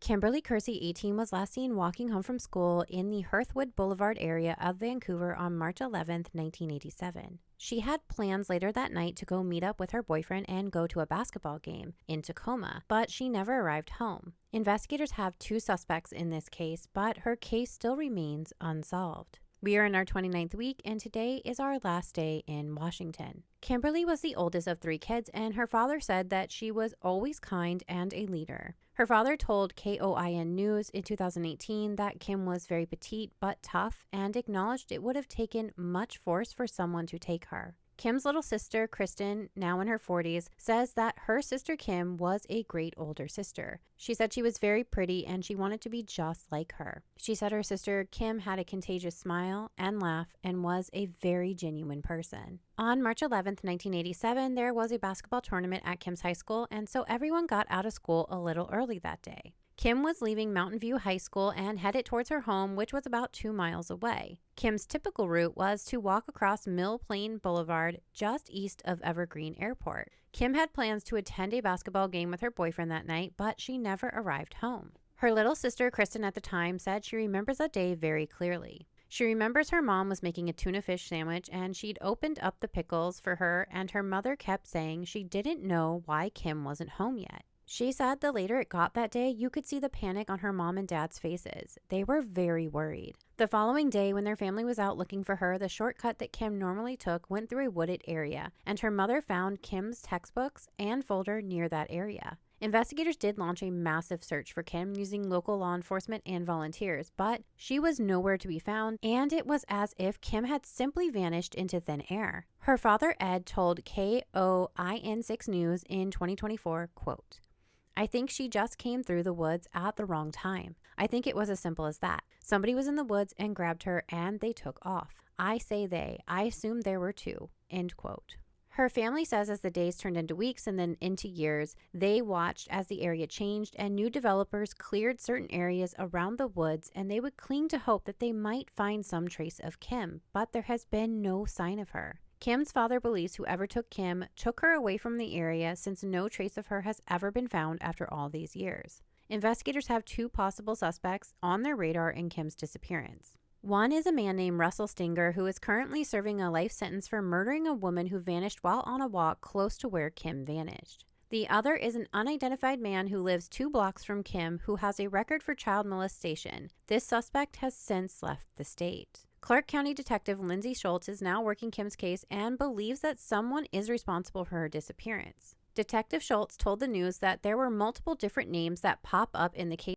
Kimberly Kersey, 18, was last seen walking home from school in the Hearthwood Boulevard area of Vancouver on March 11, 1987. She had plans later that night to go meet up with her boyfriend and go to a basketball game in Tacoma, but she never arrived home. Investigators have 2 suspects in this case, but her case still remains unsolved. We are in our 29th week, and today is our last day in Washington. Kimberly was the oldest of 3 kids, and her father said that she was always kind and a leader. Her father told KOIN News in 2018 that Kim was very petite but tough and acknowledged it would have taken much force for someone to take her. Kim's little sister, Kristen, now in her 40s, says that her sister Kim was a great older sister. She said she was very pretty and she wanted to be just like her. She said her sister Kim had a contagious smile and laugh and was a very genuine person. On March 11, 1987, there was a basketball tournament at Kim's high school, and so everyone got out of school a little early that day. Kim was leaving Mountain View High School and headed towards her home, which was about 2 miles away. Kim's typical route was to walk across Mill Plain Boulevard just east of Evergreen Airport. Kim had plans to attend a basketball game with her boyfriend that night, but she never arrived home. Her little sister, Kristen, at the time said she remembers that day very clearly. She remembers her mom was making a tuna fish sandwich and she'd opened up the pickles for her, and her mother kept saying she didn't know why Kim wasn't home yet. She said the later it got that day, you could see the panic on her mom and dad's faces. They were very worried. The following day, when their family was out looking for her, the shortcut that Kim normally took went through a wooded area, and her mother found Kim's textbooks and folder near that area. Investigators did launch a massive search for Kim using local law enforcement and volunteers, but she was nowhere to be found, and it was as if Kim had simply vanished into thin air. Her father, Ed, told KOIN6 News in 2024, quote, "I think she just came through the woods at the wrong time. I think it was as simple as that. Somebody was in the woods and grabbed her and they took off. I say they. I assume there were 2. End quote. Her family says as the days turned into weeks and then into years, they watched as the area changed and new developers cleared certain areas around the woods, and they would cling to hope that they might find some trace of Kim, but there has been no sign of her. Kim's father believes whoever took Kim took her away from the area, since no trace of her has ever been found after all these years. Investigators have 2 possible suspects on their radar in Kim's disappearance. One is a man named Russell Stinger, who is currently serving a life sentence for murdering a woman who vanished while on a walk close to where Kim vanished. The other is an unidentified man who lives 2 blocks from Kim, who has a record for child molestation. This suspect has since left the state. Clark County Detective Lindsay Schultz is now working Kim's case and believes that someone is responsible for her disappearance. Detective Schultz told the news that there were multiple different names that pop up in the case